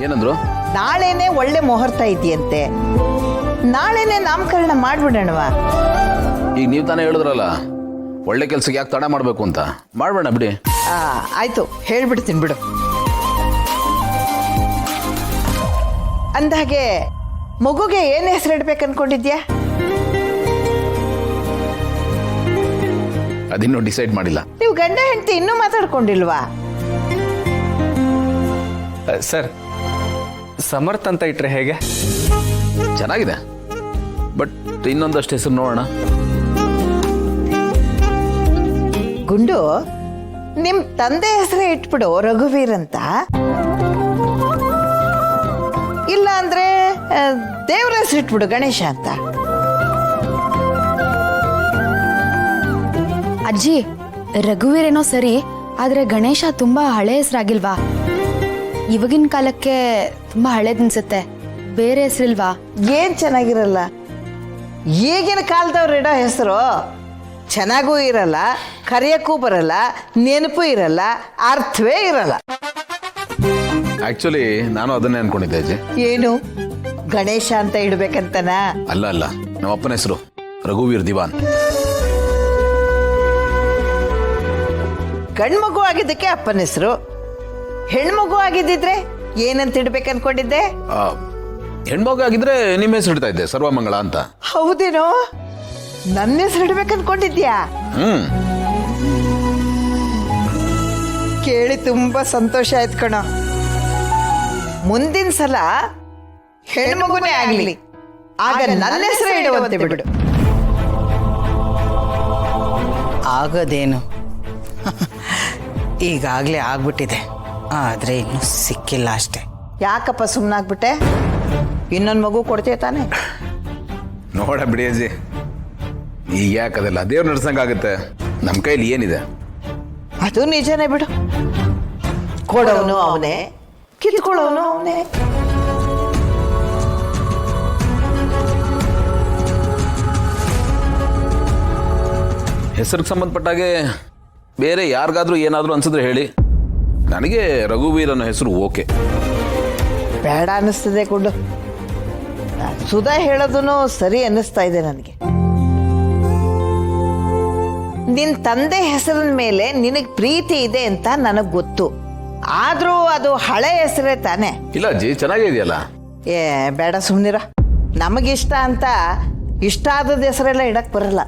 ಏನಂದ್ರು? ನಾಳೆನೆ ಒಳ್ಳೆ ಮುಹೂರ್ತ ಇದೆಯಂತೆ, ನಾಳೆನೆ ನಾಮಕರಣ ಮಾಡ್ಬಿಡೋಣವಾ? ಈಗ ನೀವು ತಾನೇ ಹೇಳಿದ್ರಲ್ಲ ಒಳ್ಳೆ ಕೆಲ್ಸಕ್ಕೆ ಯಾಕೆ ತಡ ಮಾಡಬೇಕು ಅಂತ. ಮಾಡ್ಬೇಡ ಬಿಡಿ. ಆಯ್ತು, ಹೇಳ್ಬಿಡ್ತೀನಿ ಬಿಡು. ಅಂದಾಗೆ ಮಗುಗೆ ಏನ್ ಹೆಸರಿಡ್ಬೇಕು ಅನ್ಕೊಂಡಿದ್ಯಾ? ಅದಿನ್ನೂ ಡಿಸೈಡ್ ಮಾಡಿಲ್ಲ. ನೀವು ಗಂಡ ಹೆಂಡತಿ ಇನ್ನೂ ಮಾತಾಡ್ಕೊಂಡಿಲ್ವಾ? ಸರ್, ಸಮರ್ಥ ಅಂತ ಇಟ್ರೆ ಹೇಗೆ? ಚೆನ್ನಾಗಿದೆ, ಬಟ್ ಇನ್ನೊಂದಷ್ಟು ಹೆಸರು ನೋಡೋಣ. ಗುಂಡು, ನಿಮ್ ತಂದೆ ಹೆಸರೇ ಇಟ್ಬಿಡು, ರಘುವೀರ್ ಅಂತ. ಇಲ್ಲ ಅಂದ್ರೆ ದೇವ್ರ ಹೆಸರು ಇಟ್ಬಿಡು, ಗಣೇಶ ಅಂತ. ಅಜ್ಜಿ, ರಘುವೀರ್ ಏನೋ ಸರಿ, ಆದ್ರೆ ಗಣೇಶ ತುಂಬಾ ಹಳೆ ಹೆಸರಾಗಿಲ್ವಾ? ಇವಾಗಿನ ಕಾಲಕ್ಕೆ ತುಂಬಾ ಹಳೇದನ್ಸುತ್ತೆ. ಬೇರೆ ಹೆಸರಿಲ್ವಾ? ಏನ್ ಚೆನ್ನಾಗಿರಲ್ಲ, ಈಗಿನ ಕಾಲದವ್ರು ಇಡೋ ಹೆಸರು ಚೆನ್ನಾಗೂ ಇರಲ್ಲ, ಕರೆಯಕ್ಕೂ ಬರಲ್ಲ, ನೆನಪು ಇರಲ್ಲ, ಅರ್ಥವೇ ಇರಲ್ಲ. ಆಕ್ಚುಲಿ ನಾನು ಅದನ್ನೇ ಅನ್ಕೊಂಡಿದ್ದೆ ಅಜ್ಜಿ. ಏನು, ಗಣೇಶ ಅಂತ ಇಡ್ಬೇಕಂತನಾ? ಅಲ್ಲ ಅಲ್ಲ, ನಮ್ಮ ಅಪ್ಪನ ಹೆಸರು ರಘುವೀರ್ ದಿವಾನ್. ಗಂಡ್ಮಗು ಆಗಿದ್ದಕ್ಕೆ ಅಪ್ಪನ ಹೆಸರು, ಹೆಣ್ಮಗು ಆಗಿದ್ದಿದ್ರೆ ಏನಂತ ಇಡ್ಬೇಕು ಅನ್ಕೊಂಡಿದ್ದೆ? ಹೆಣ್ಮಗು ಆಗಿದ್ರೆ ನಿಮ್ಮ ಹೆಸರು ಇಡ್ತಾ ಇದ್ದೆ, ಸರ್ವಮಂಗಳ ಅಂತ. ಹೌದೇನೋ? ನನ್ನ ಹೆಸರು ಇಡ್ಬೇಕು ಅನ್ಕೊಂಡಿದ್ಯಾ? ಕೇಳಿ ತುಂಬಾ ಸಂತೋಷ ಆಯ್ತು ಕಣ. ಮುಂದಿನ ಸಲ ಹೆಣ್ಮಗುನೇ ಆಗ್ಲಿ, ಆಗ ನನ್ನ ಹೆಸರು ಇಡುವಂತೆ ಬಿಡು. ಆಗೋದೇನು, ಈಗಾಗಲೇ ಆಗ್ಬಿಟ್ಟಿದೆ, ಆದರೆ ಇನ್ನೂ ಸಿಕ್ಕಿಲ್ಲ ಅಷ್ಟೇ. ಯಾಕಪ್ಪ ಸುಮ್ಮನಾಗ್ಬಿಟ್ಟೆ? ಇನ್ನೊಂದು ಮಗು ಕೊಡ್ತೀಯ ತಾನೆ? ನೋಡ ಬಿಡಿ ಅಜ್ಜಿ, ಈಗ ಯಾಕದೆಲ್ಲ ದೇವ್ರು ನಡ್ಸಂಗಾಗುತ್ತೆ. ನಮ್ಮ ಕೈಲಿ ಏನಿದೆ? ಅದು ನಿಜನೇ ಬಿಡು. ಕೊಡೋನು ಅವನೇ, ಕಿತ್ಕೊಳ್ಳೋನು ಅವನೇ. ಹೆಸರಿಗೆ ಸಂಬಂಧಪಟ್ಟಾಗೆ ಬೇರೆ ಯಾರಿಗಾದ್ರೂ ಏನಾದರೂ ಅನ್ಸಿದ್ರೆ ಹೇಳಿ. ನನಗೆ ರಘುವೀರ್ ಅನ್ನೋ ಹೆಸರು ಓಕೆ. ಬೇಡ ಅನ್ನಿಸ್ತದೆ ಕೊಂಡು. ಸುಧಾ ಹೇಳೋದನ್ನು ಸರಿ ಅನ್ನಿಸ್ತಾ ಇದೆ ನನಗೆ. ನಿನ್ ತಂದೆ ಹೆಸರಿನ ಮೇಲೆ ನಿನಗೆ ಪ್ರೀತಿ ಇದೆ ಅಂತ ನನಗೆ ಗೊತ್ತು, ಆದ್ರೂ ಅದು ಹಳೆ ಹೆಸರೇ ತಾನೆ. ಇಲ್ಲ ಅಜ್ಜಿ, ಚೆನ್ನಾಗೇ ಇದೆಯಲ್ಲ. ಬೇಡ ಸುಮ್ನಿರ. ನಮಗಿಷ್ಟ ಅಂತ ಇಷ್ಟ ಆದದ ಹೆಸರೆಲ್ಲ ಇಡಕ್ ಬರಲ್ಲ.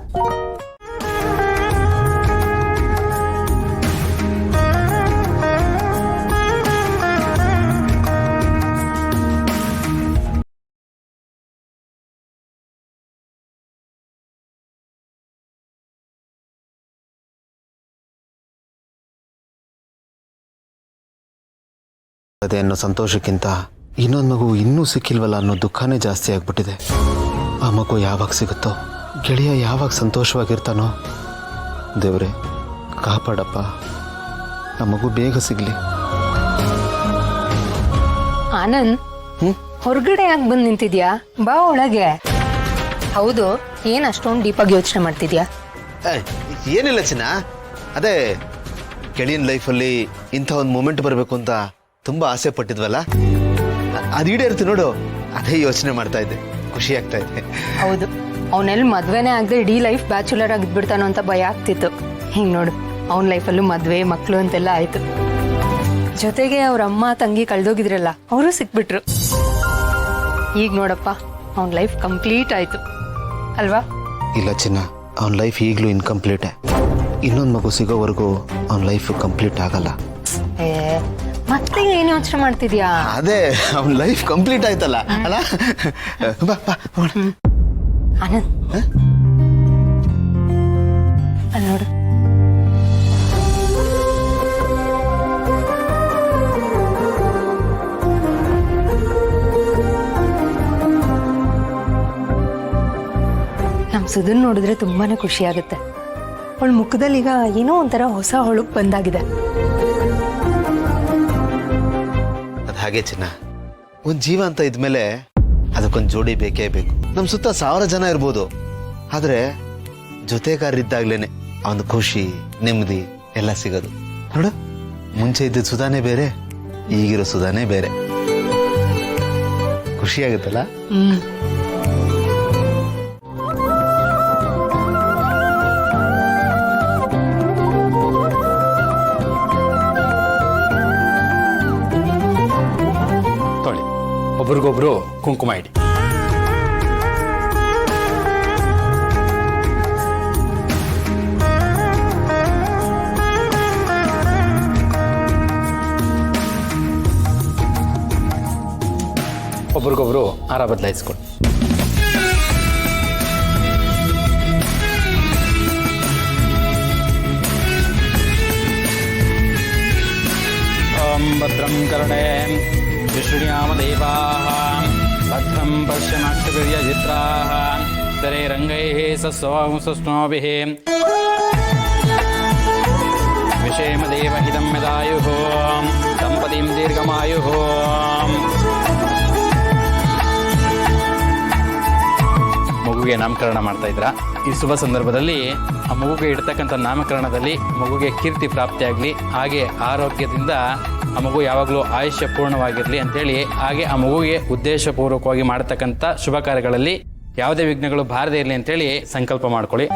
ಅದೇ ಅನ್ನೋ ಸಂತೋಷಕ್ಕಿಂತ ಇನ್ನೊಂದು ಮಗು ಇನ್ನೂ ಸಿಕ್ಕಿಲ್ವಲ್ಲ ಅನ್ನೋ ದುಃಖನೇ ಜಾಸ್ತಿ ಆಗ್ಬಿಟ್ಟಿದೆ. ಆ ಮಗು ಯಾವಾಗ ಸಿಗುತ್ತೋ, ಗೆಳೆಯ ಯಾವಾಗ ಸಂತೋಷವಾಗಿರ್ತಾನೋ, ದೇವ್ರೆ ಕಾಪಾಡಪ್ಪ, ಆ ಮಗು ಬೇಗ ಸಿಗ್ಲಿ. ಆನಂದ್, ಹೊರಗಡೆ ಯಾಕೆ ಬಂದು ನಿಂತಿದ್ಯಾ? ಬಾ ಒಳಗೆ. ಹೌದು, ಏನ್ ಅಷ್ಟೊಂದು ಡೀಪಾಗಿ ಯೋಚನೆ ಮಾಡ್ತಿದ್ಯಾ? ಏನಿಲ್ಲ ಚಿನ್ನ, ಅದೇ ಗೆಳೆಯನ ಲೈಫಲ್ಲಿ ಇಂಥ ಒಂದು ಮೂಮೆಂಟ್ ಬರಬೇಕು ಅಂತ ತುಂಬಾ ಆಸೆ ಪಟ್ಟಿದ್ವಲ್ಲ, ಅದು ಈಡೇರ್ತು ನೋಡು. ಅದೇ ಯೋಚನೆ ಮಾಡ್ತಾ ಇದ್ದೆ, ಖುಷಿ ಆಗ್ತಾ ಇದೆ. ಹೌದು, ಅವನೆಲ್ಲಿ ಮದ್ವೆನೇ ಆಗದೆ ಇಡೀ ಲೈಫ್ ಬ್ಯಾಚುಲರ್ ಆಗಿದ್ಬಿಡ್ತಾನೋ ಅಂತ ಭಯ ಆಗ್ತಿತ್ತು. ಹಿಂಗ್ ನೋಡು, ಅವನ ಲೈಫಲ್ಲೂ ಮದ್ವೆ ಮಕ್ಳು ಅಂತೆಲ್ಲ ಆಯ್ತು. ಜೊತೆಗೆ ಅವ್ರ ಅಮ್ಮ ತಂಗಿ ಕಳ್ದೋಗಿದ್ರಲ್ಲ, ಅವರು ಸಿಕ್ಬಿಟ್ರು. ಈಗ ನೋಡಪ್ಪ, ಅವನ ಲೈಫ್ ಕಂಪ್ಲೀಟ್ ಆಯ್ತು ಅಲ್ವಾ? ಇಲ್ಲ ಚಿನ್ನ, ಅವನ ಲೈಫ್ ಈಗಲೂ ಇನ್ಕಂಪ್ಲೀಟೇ. ಇನ್ನೊಂದು ಮಗು ಸಿಗೋವರೆಗೂ ಅವನ ಲೈಫ್ ಕಂಪ್ಲೀಟ್ ಆಗಲ್ಲ. ಮತ್ತೆ ಏನ್ ಯೋಚನೆ ಮಾಡ್ತಿದ್ಯಾ? ಅದೇ ಅವನ ಲೈಫ್ ಕಂಪ್ಲೀಟ್ ಆಯ್ತಲ್ಲ ಅಲ್ಲ. ಬಾ ಬಾ ಆನಂದ್, ಅಲ್ಲಿ ನೋಡು. ನಮ್ ಸುಧನ್ ನೋಡಿದ್ರೆ ತುಂಬಾನೇ ಖುಷಿ ಆಗುತ್ತೆ. ಅವಳ ಮುಖದಲ್ಲಿ ಈಗ ಏನೋ ಒಂಥರ ಹೊಸ ಹೊಳಕ್ ಬಂದಾಗಿದೆ. ಅದು ಹಾಗೆ ಚಿನ್ನ, ಒಂದು ಜೀವ ಅಂತ ಇದ್ಮೇಲೆ ಅದಕ್ಕೊಂದು ಜೋಡಿ ಬೇಕೇ ಬೇಕು. ನಮ್ಮ ಸುತ್ತ 1000 ಜನ ಇರ್ಬೋದು, ಆದ್ರೆ ಜೊತೆಗಾರರಿದ್ದಾಗ್ಲೇನೆ ಅವನ ಖುಷಿ ನೆಮ್ಮದಿ ಎಲ್ಲ ಸಿಗೋದು. ನೋಡು, ಮುಂಚೆ ಇದ್ದ ಸುಧಾನೇ ಬೇರೆ, ಈಗಿರೋ ಸುಧಾನೇ ಬೇರೆ. ಖುಷಿ ಆಗುತ್ತಲ್ಲ. ತೊಳಿ, ಒಬ್ರಿಗೊಬ್ರು ಕುಂಕುಮ ಇಡಿ. ಒಬ್ರಿಗೊಬ್ರು ಹಾರ ಬದಲಾಯಿಸ್ಕೊಳ್ಳಿ. ಓಂ ಭದ್ರಂ ಕರ್ಣೇ ವಿಷ್ಣುಯಾಮ ದೇವಾಃ ಭದ್ರಂ ಪಶ್ಯಮಾಕ್ಷಭಿರ್ಯಜಿತ್ರಾಃ ಸ್ತರೈರಂಗೈಃ ಸಸ್ವಾಂಸಸ್ನೋಭಿಃ ವಿಷೇಮ ದೇವಹಿದಂ ಯದಾಯುಃ ದಂಪತಿಂ ದೀರ್ಘಮಾಯುಃ. ಮಗುಗೆ ನಾಮಕರಣ ಮಾಡ್ತಾ ಇದ್ರ. ಈ ಶುಭ ಸಂದರ್ಭದಲ್ಲಿ ಆ ಮಗುಗೆ ಇಡ್ತಕ್ಕಂಥ ನಾಮಕರಣದಲ್ಲಿ ಮಗುಗೆ ಕೀರ್ತಿ ಪ್ರಾಪ್ತಿಯಾಗಲಿ, ಹಾಗೆ ಆರೋಗ್ಯದಿಂದ ಆ ಮಗು ಯಾವಾಗಲೂ ಆಯುಷ್ಯ ಪೂರ್ಣವಾಗಿರಲಿ ಅಂತೇಳಿ, ಹಾಗೆ ಆ ಮಗುಗೆ ಉದ್ದೇಶಪೂರ್ವಕವಾಗಿ ಮಾಡ್ತಕ್ಕಂಥ ಶುಭ ಕಾರ್ಯಗಳಲ್ಲಿ ಯಾವುದೇ ವಿಘ್ನಗಳು ಬಾರದೇ ಇರಲಿ ಅಂತೇಳಿ ಸಂಕಲ್ಪ ಮಾಡ್ಕೊಳ್ಳಿ.